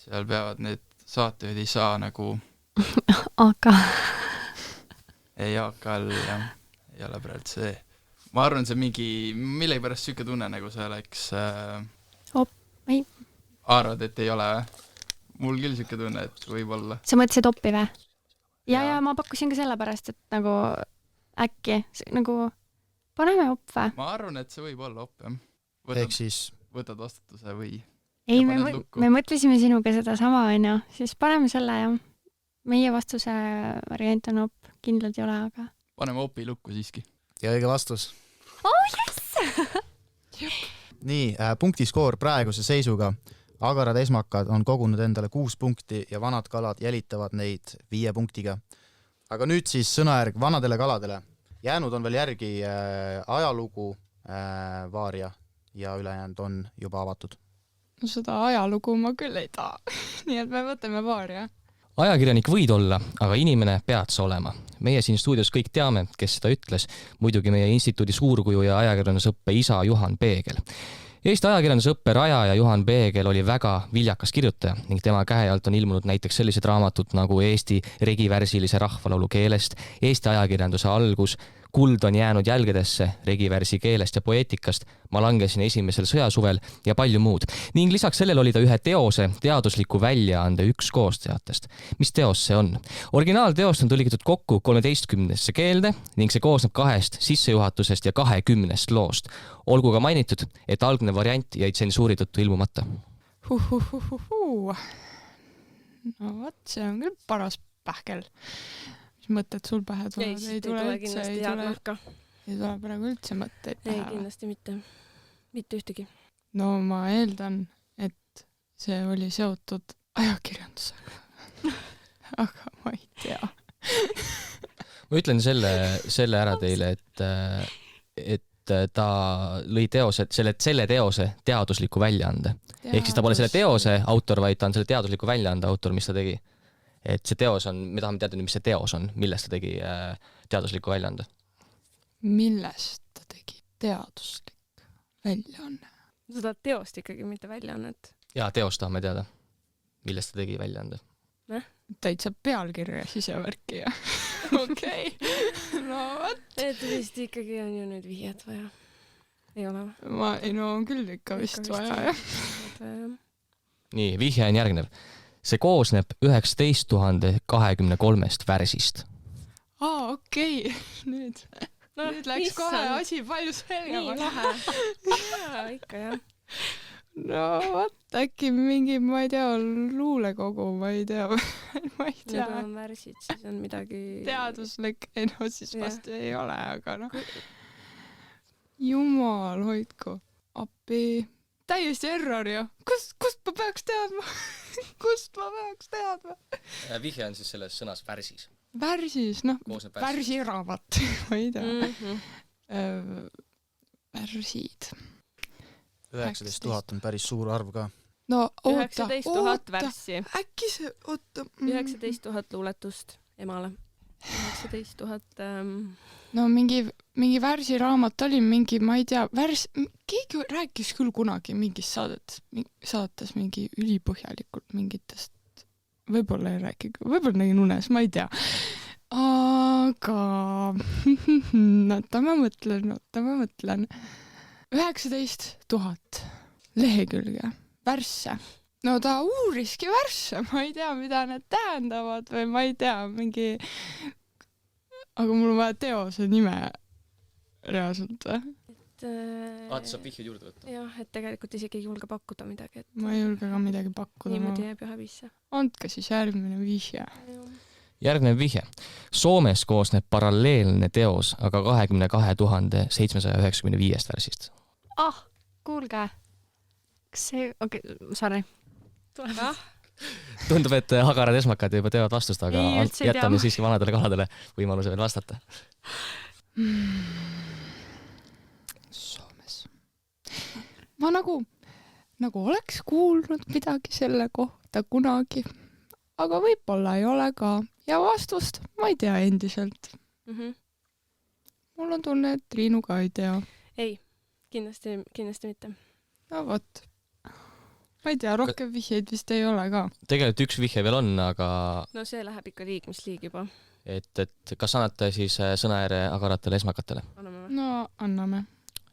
seal peavad need saatejuhid ei saa nagu Aga ei AK-l jah, ei ole praegu see. Ma arvan, see mingi, millegipärast siuke tunne nagu see oleks ei. Arvad, et ei ole? Mul küll siuke tunne, et võib-olla. Sa mõtlesid oppi või? Ja ma pakkusin ka sellepärast, et nagu äkki nagu paneme opp või? Ma arvan, et see võib olla opp, jah. Ehk siis võtad vastutuse või? Ei, me mõtlesime sinuga seda sama, onju. Siis paneme selle ja meie vastuse variant on opp. Kindlalt ei ole, aga... Paneme opi lukku siiski. Ja õige vastus. Oh, yes! Nii, punktiskoor praeguse seisuga. Agarad esmakad on kogunud endale 6 punkti ja vanad kalad jälitavad neid 5 punktiga. Aga nüüd siis sõnajärg vanadele kaladele. Jäänud on veel järgi ajalugu vaaria ja ülejäänud on juba avatud. No seda ajalugu ma küll ei taha. Nii et me võtame vaaria. Ajakirjanik võid olla, aga inimene pead sa olema. Meie siin stuudios kõik teame, kes seda ütles. Muidugi meie instituudi suurkuju ja ajakirjandusõppe isa Juhan Peegel. Eesti ajakirjandusõppe rajaja Juhan Peegel oli väga viljakas kirjutaja ning tema käe alt on ilmunud näiteks sellised raamatud nagu Eesti regivärsilise rahvalaulu keelest, Eesti ajakirjanduse algus, Kuld on jäänud jälgedesse regivärsi keelest ja poeetikast, Ma langesin esimesel sõjasuvel ja palju muud. Ning lisaks sellele oli ta ühe teose teadusliku väljaande üks koostajatest. Mis teos see on? Originaalteost on tõlgitud kokku 13 keelde ning see koosneb 2 sissejuhatusest ja 20 loost. Olgu ka mainitud, et algne variant jäi tsensuuri tõttu ilmumata. No vot, see on küll paras pähkel. Mis mõtted sul pähe tulevad? Ei tule kindlasti head nahka. Ei tule praegu üldse mõtteid pähe? Ei, kindlasti mitte. Mitte ühtegi. No ma eeldan, et see oli seotud ajakirjandusega. Aga ma ei tea. Ma ütlen selle ära teile, et ta lõi teose, selle teose teadusliku väljaande. Ehk siis ta pole selle teose autor, vaid ta on selle teadusliku väljaande autor, mis ta tegi. Et see teos on, me tahame teada, mis see teos on, millest ta tegi teadusliku väljaande. Millest ta tegi teaduslik väljaanne? Seda teost ikkagi, mitte väljaannet. Jaa, teost tahame teada, millest ta tegi väljaande. Täitsa pealkirja sisevärki ja okei. No võt. Et vist ikkagi on ju nüüd vihjed vaja. Ei ole või? No on küll ikka vist vaja, jah. Nii, vihje on järgnev. See koosneb 19 023 värsist. Okei. Nüüd läks kohe asi palju selgemaks. Nii lahe. Jaa, ikka jah. No võt, äkki mingi, ma ei tea, luulekogu, ma ei tea. Need on värsid, siis on midagi... Teaduslik, no siis vast ei ole, aga noh. Jumal hoidku, appi. Täiesti error ju. Kust ma peaks teadma? Kust ma peaks teadma? Vihje on siis selles sõnas värsis. Värsis, noh, värsiraamat, ma ei tea. Värsid. 19 000 on päris suur arv ka. No oota, 19 000 värssi. Äkki see, oota. 19 000 luuletust emale. 19 000... No mingi värsiraamat oli mingi, ma ei tea, keegi rääkis küll kunagi mingis saates mingi ülipõhjalikult mingitest, võib-olla ei rääki, võib-olla nägin unes, ma ei tea. Aga oota ma mõtlen. 19 000 lehekülge, värsse. No ta uuriski värsse, ma ei tea, mida need tähendavad või ma ei tea, mingi... Aga mul on vaja teose nime reaalselt või? Vaata, saab vihjud juurde võtta. Jah, et tegelikult isegi ei julge pakkuda midagi. Et... Ma ei julge ka midagi pakkuda. Niimoodi jääb ju häbisse. Andke siis järgmine vihje. Järgnev vihje. Soomes koosneb paralleelne teos, aga 22 795 värsist. Kuulge. Kas see... Okei, sorry. Tundub, et agarad esmakad juba teevad vastust, aga jätame siiski vanadele kaladele võimaluse veel vastata. Soomes. ma nagu oleks kuulnud midagi selle kohta kunagi, aga võib-olla ei ole ka. Ja vastust ma ei tea endiselt. Mul on tunne, et Triinu ka ei tea. Ei, kindlasti mitte. No vot. Ma ei tea, rohkem vihjeid vist ei ole ka. Tegelikult üks vihje veel on, aga... No see läheb ikka liig, mis liig juba. Et kas annate siis sõnaääre agaratele esmakatele? No, anname.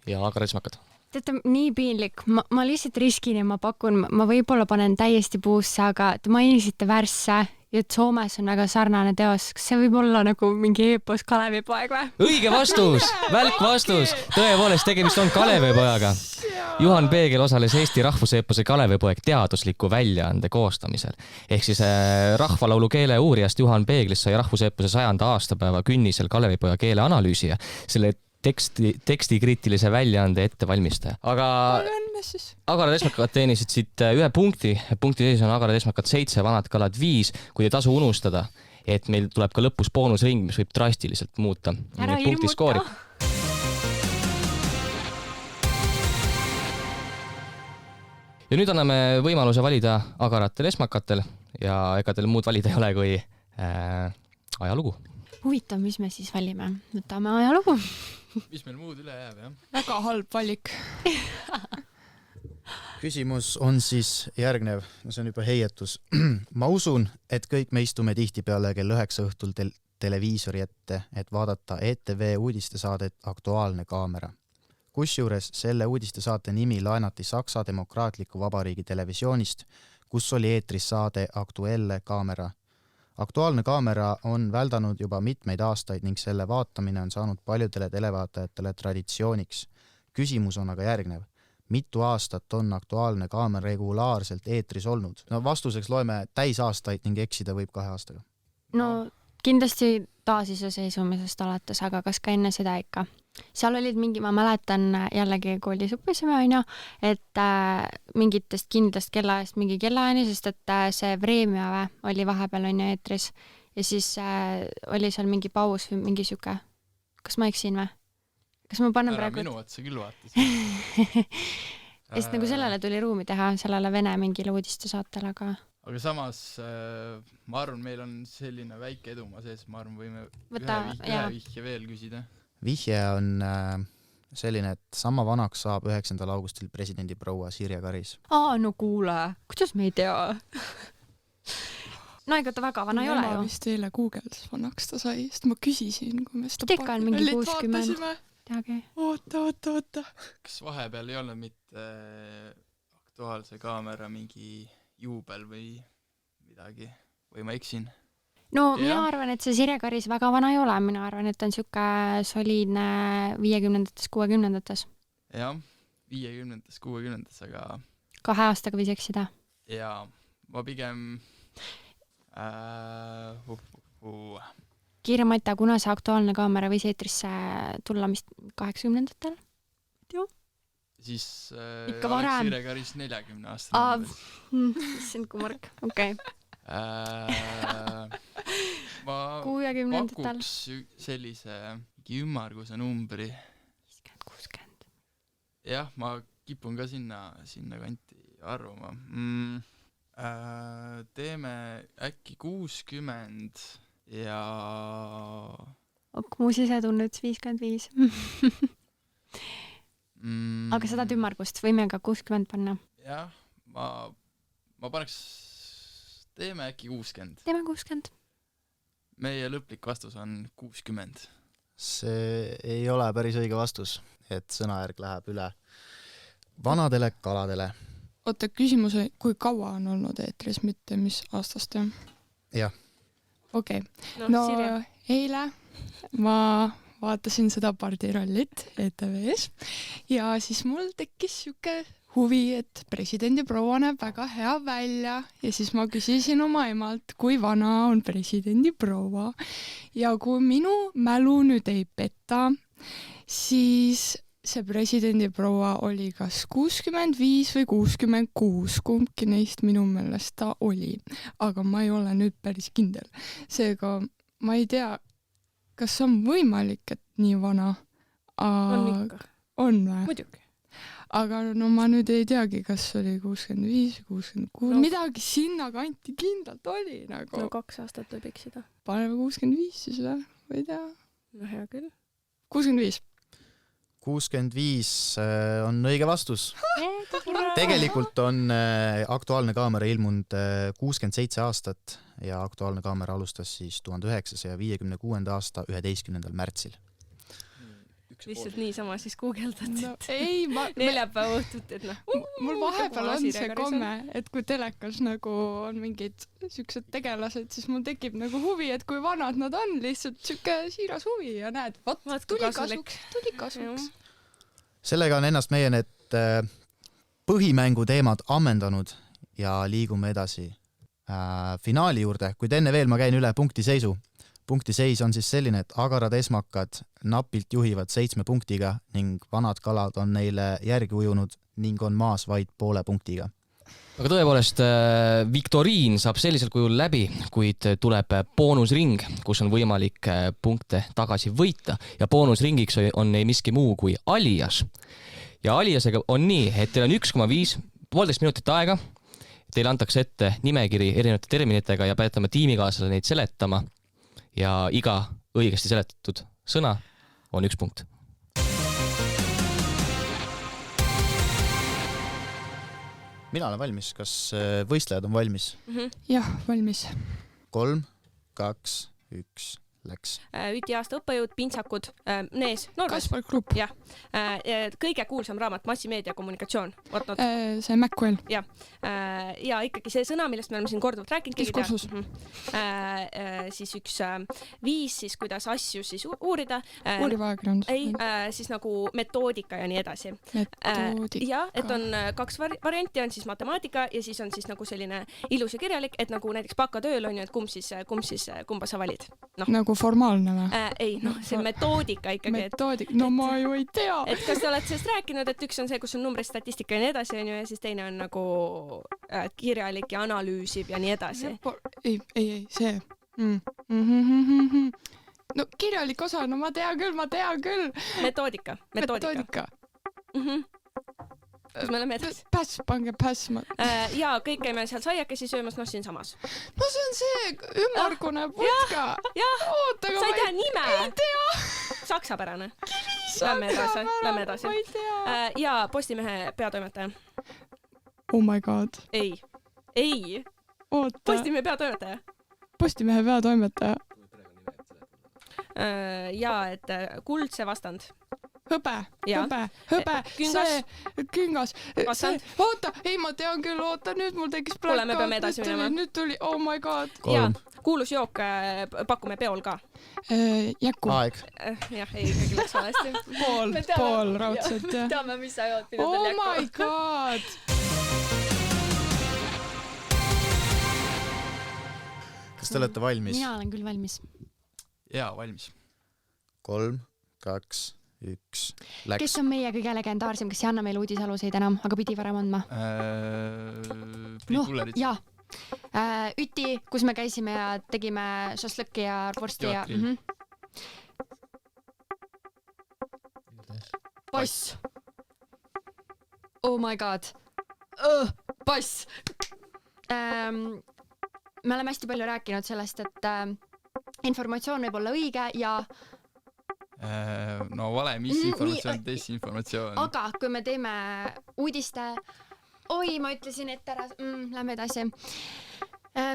Ja agarad esmakad. Teate, nii piinlik. Ma lihtsalt riskin ja ma pakun, ma võib-olla panen täiesti puusse, aga te mainisite värsse ja et Soomes on väga sarnane teos. Kas see võib olla nagu mingi eepos Kalevipoeg või? Õige vastus! Välk vastus! Tõepoolest, tegemist on Kalevipojaga. Juhan Peegel osales Eesti rahvuseepose Kalevipoeg teadusliku väljaande koostamisel. Ehk siis rahvalaulu keele uurijast Juhan Peeglist sai rahvuseepose 100. aastapäeva künnisel Kalevipoja keele analüüsija. Selle tekstikriitilise väljaande ettevalmistaja. Aga agarad esmakad teenisid siit ühe punkti. Punkti sees on agarad esmakad 7, vanad kalad 5. Kui ei tasu unustada, et meil tuleb ka lõpus boonusring, mis võib drastiliselt muuta. Ära ilmuta! Ja nüüd anname võimaluse valida agaratel esmakatel ja ega teil muud valida ei ole kui ajalugu. Huvitav, mis me siis valime? Võtame ajalugu. Mis meil muud üle jääb, jah? Väga halb valik. Küsimus on siis järgnev, see on juba heietus. Ma usun, et kõik me istume tihtipeale kell 9 õhtul televiisori ette, et vaadata ETV uudistesaadet Aktuaalne kaamera. Kusjuures selle uudistesaate nimi laenati Saksa Demokraatliku Vabariigi televisioonist, kus oli eetris saade Aktuelle kaamera. Aktuaalne kaamera on väldanud juba mitmeid aastaid ning selle vaatamine on saanud paljudele televaatajatele traditsiooniks. Küsimus on aga järgnev. Mitu aastat on Aktuaalne kaamera regulaarselt eetris olnud? No vastuseks loeme täisaastaid ning eksida võib 2 aastaga. No kindlasti taasiseseisvumisest alates, aga kas ka enne seda ikka? Seal olid mingi, ma mäletan jällegi koolis õppisime, et mingitest kindlast kellaajast mingi kellaajani, sest et see Vremjave oli vahepeal eetris ja siis oli seal mingi paus või mingi siuke. Kas ma eksin või? Kas ma panen praegu... Minu otsa küll vaatasin. Ja siis nagu sellele tuli ruumi teha, sellele Vene mingile uudistesaatele, aga... Aga samas, ma arvan, meil on selline väike edumaa sees, ma arvan, võime ühe vihje veel küsida. Vihje on selline, et sama vanaks saab 9. augustil presidendi proua Sirje Karis. No kuule, kuidas me ei tea? No ega ta väga vana ei ole ju. Ma vist eile Google'is vanaks ta sai, sest ma küsisin, kui me seda Tekka on mingi 60. Teagi. Oota. Kas vahepeal ei olnud mitte Aktuaalse kaamera mingi juubel või midagi? Või ma eksin? No mina arvan, et see Sirje Karis väga vana ei ole. Mina arvan, et on siuke soliidne 50-ndates, 60-ndates. Jah, 50-ndates, 60-ndates, aga... 2 aastaga võis eksida. Jaa, ma pigem... Kiire Mata, kuna see Aktuaalne kaamera võis eetrisse tulla vist 80-ndatel? Siis ikka varem. Sirje Karis 40 aastane. Sind kui Mark, okei. Ma pakuks sellise ümmarguse numbri. 50-60. Jah, ma kipun ka sinna kanti arvama. Teeme äkki 60 ja... Mu sisetunne ütles 55. Aga seda ümmargust võime ka 60 panna. Jah, ma paneks... Teeme äkki 60. Teeme 60. Meie lõplik vastus on 60. See ei ole päris õige vastus, et sõnajärg läheb üle vanadele kaladele. Oota, küsimus oli, kui kaua on olnud eetris, mitte mis aastast? Jah. Okei. No eile ma vaatasin seda pardirallit ETV-s ja siis mul tekkis siuke huvi, et presidendi proua näeb väga hea välja ja siis ma küsisin oma emalt, kui vana on presidendi proua ja kui minu mälu nüüd ei peta, siis see presidendi proua oli kas 65 või 66, kumbki neist minu meelest ta oli, aga ma ei ole nüüd päris kindel. Seega ma ei tea, kas on võimalik, et nii vana? On ikka. On või? Muidugi. aga no ma nüüd ei teagi, kas oli 65, 66, midagi sinna kanti kindlalt oli nagu. No 2 aastat võib eksida. Paneme 65 siis või ei tea. No hea küll. 65. 65 on õige vastus. Tegelikult on Aktuaalne kaamera ilmunud 67 aastat ja Aktuaalne kaamera alustas siis 1956. aasta 11. märtsil. Lihtsalt niisama siis guugeldad no, ei, neljapäeva õhtut, et noh. Mul vahepeal on see komme, et kui telekas nagu on mingid siuksed tegelased, siis mul tekib nagu huvi, et kui vanad nad on, lihtsalt siuke siiras huvi ja näed, tuli kasuks. Sellega on ennast meie need põhimängu teemad ammendanud ja liigume edasi finaali juurde, kuid enne veel ma käin üle punktiseisu. Punktiseis on siis selline, et agarad esmakad napilt juhivad 7 punktiga ning vanad kalad on neile järgi ujunud ning on maas vaid poole punktiga. Aga tõepoolest, viktoriin saab sellisel kujul läbi, kuid tuleb boonusring, kus on võimalik punkte tagasi võita ja boonusringiks on ei miski muu kui alias. Ja aliasega on nii, et teil on 1,5 minutit aega, teile antakse ette nimekiri erinevate terminitega ja peatame tiimikaaslasele neid seletama. Ja iga õigesti seletatud sõna on 1 punkt. Mina olen valmis. Kas võistlejad on valmis? Jah, valmis. 3, 2, 1, läks. Üti aasta õppejõud, pintsakud, Nees, Norras. Kaspar Grupp. Jah. Kõige kuulsam raamat, massimeedia kommunikatsioon. See Macwell. Ja ikkagi see sõna, millest me oleme siin korduvalt rääkinud. Diskursus. Siis üks 5, siis kuidas asju siis uurida. Uurivajakirjandus. Ei, siis nagu metoodika ja nii edasi. Metoodika. Ja, et on 2 varianti, on siis matemaatika ja siis on siis nagu selline ilus ja kirjalik, et nagu näiteks bakatööl on ju, et kumba sa valid. Nagu formaalne või? Ei, see metoodika ikkagi. Metoodika, no ma ju ei tea. Et kas te olete sellest rääkinud, et üks on see, kus on numbrid, statistika ja nii edasi, on ju, ja siis teine on nagu kirjalik ja analüüsib ja nii edasi. Ei, see. No kirjalik osa, no ma tean küll. Metoodika. Kus me oleme edasi? Päss, pange päss. Ja kõik käime seal saiakesi söömas, siin samas. No see on see ümmargune putka. Jah, sa ei tea nime. Ei tea. Saksapärane. Lähme edasi. Ma ei tea. Ja Postimehe peatoimetaja. Oh my god. Ei. Oota. Postimehe peatoimetaja. Postimehe peatoimetaja. Ja, et kuldse vastand. Hõbe. Küngas. Oota, ei ma tean küll, nüüd mul tekkis Kuule, me peame edasi minema. Nüüd tuli, oh my god. Ja, kuulus jook pakume peol ka. Jäku. Aeg. Jah, ei, ikkagi läks valesti. Pool raudselt, jah. Teame, mis sa jood pidada jäku. jäku. Oh my god. Kas te olete valmis? Mina olen küll valmis. Jaa, valmis. 3, 2, 1, läks. Kes on meie kõige legendaarsem, kes ei anna meile uudisaluseid enam, aga pidi varem andma? Priit Pullerit. Jaa. Üti, kus me käisime ja tegime šašlõkki ja vorsti ja... Pass. Oh my god. Pass. Me oleme hästi palju rääkinud sellest, et informatsioon võib olla õige ja no vale, misinformatsioon, desinformatsioon. Aga kui me teeme uudiste... Oi, ma ütlesin ette ära, lähme edasi.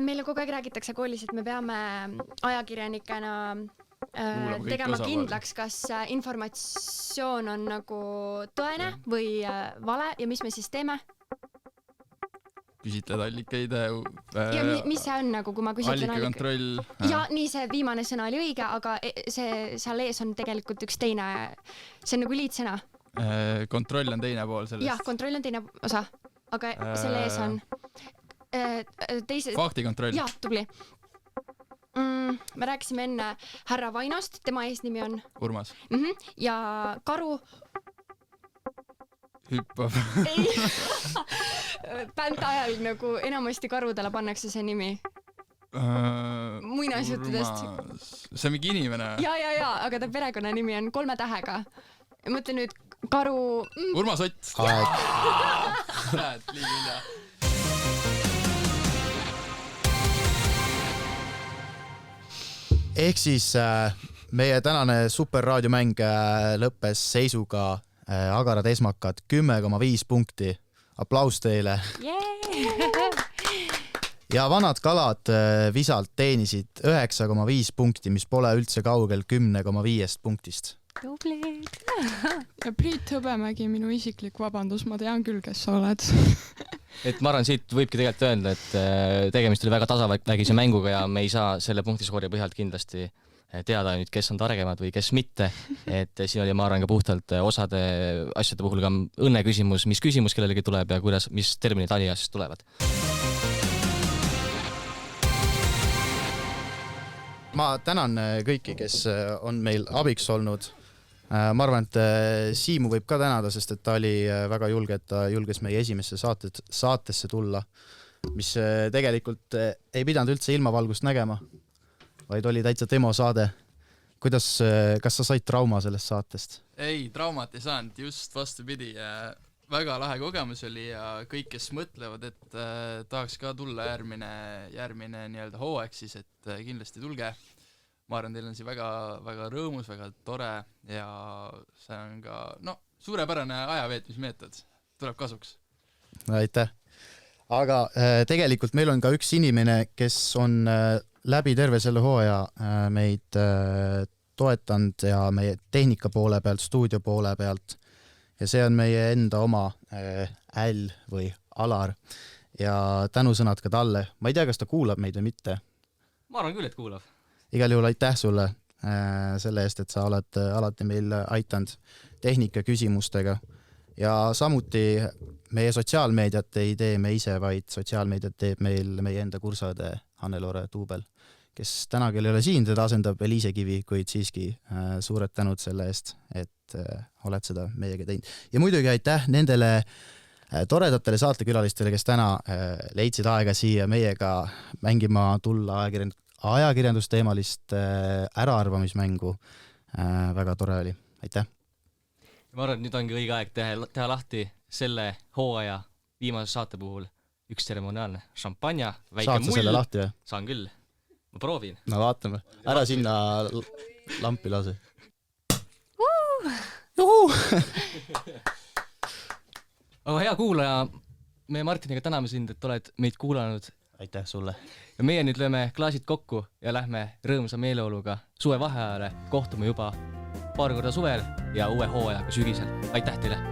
Meile kogu aeg räägitakse koolis, et me peame ajakirjanikena tegema kindlaks, kas informatsioon on nagu tõene või vale ja mis me siis teeme? Küsitled allikaid. Ja mis see on nagu, kui ma küsitlen allikakontroll. Ja nii see viimane sõna oli õige, aga see seal ees on tegelikult üks teine, see on nagu liitsõna. Kontroll on teine pool sellest. Jah, kontroll on teine osa, aga selle ees on teise... Faktikontroll. Jah, tubli. Me rääkisime enne härra Vainost, tema eesnimi on... Urmas. Ja Karu... Hüppab. Ei. Bänd ajal nagu enamasti karudele pannakse see nimi. Muinasjuttudest. See on mingi inimene. Ja, aga ta perekonna nimi on 3 tähega. Mõtle nüüd Karu. Urmas Ott. Aeg. Liiga hilja. Ehk siis meie tänane superraadiomäng lõppes seisuga Agarad esmakad 10,5 punkti. Aplaus teile. Ja vanad kalad visalt teenisid 9,5 punkti, mis pole üldse kaugel 10,5 punktist. Tublid. Ja Priit Hõbemägi, minu isiklik vabandus, ma tean küll, kes sa oled. Et ma arvan, siit võibki tegelikult öelda, et tegemist oli väga tasavägise mänguga ja me ei saa selle punktiskoori põhjalt kindlasti teada nüüd, kes on targemad või kes mitte. Et siin oli, ma arvan, ka puhtalt osade asjade puhul ka õnne küsimus, mis küsimus kellelegi tuleb ja kuidas, mis terminid aliasjast tulevad. Ma tänan kõiki, kes on meil abiks olnud. Ma arvan, et Siimu võib ka tänada, sest et ta oli väga julge, et ta julges meie esimesse saatesse tulla, mis tegelikult ei pidanud üldse ilmavalgust nägema, vaid oli täitsa demosaade. Kuidas, kas sa said trauma sellest saatest? Ei, traumat ei saanud, just vastupidi. Väga lahe kogemus oli ja kõik, kes mõtlevad, et tahaks ka tulla järgmine nii-öelda hooaeg, siis et kindlasti tulge. Ma arvan, teil on siin väga, väga rõõmus, väga tore ja see on ka suurepärane ajaveetmismeetod. Tuleb kasuks. Aitäh. Aga tegelikult meil on ka üks inimene, kes on läbi terve selle hooaja meid toetanud ja meie tehnika poole pealt, stuudio poole pealt. Ja see on meie enda oma Äll või Alar ja tänusõnad ka talle. Ma ei tea, kas ta kuulab meid või mitte. Ma arvan küll, et kuulab. Igal juhul aitäh sulle selle eest, et sa oled alati meil aitanud tehnika küsimustega ja samuti meie sotsiaalmeediat ei tee me ise, vaid sotsiaalmeediat teeb meil meie enda kursaõde Hannelore Tuubel, kes täna küll ei ole siin, teda asendab Eliise Kivi, kuid siiski suured tänud selle eest, et oled seda meiega teinud. Ja muidugi aitäh nendele toredatele saatekülalistele, kes täna leidsid aega siia meiega mängima tulla ajakirjandusteemalist äraarvamismängu. Väga tore oli. Aitäh! Ma arvan, et nüüd ongi õige aeg teha lahti selle hooaja viimase saate puhul üks tseremoniaalne šampanja, väike Saad sa mull. selle lahti või? Saan küll. Ma proovin. No vaatame. Ära sinna lampi lase. Aga hea kuulaja, me Martiniga täname sind, et oled meid kuulanud. Aitäh sulle. Ja meie nüüd lööme klaasid kokku ja lähme rõõmsa meeleoluga suve vaheajale. Kohtume juba paar korda suvel ja uue hooajaga sügisel. Aitäh teile!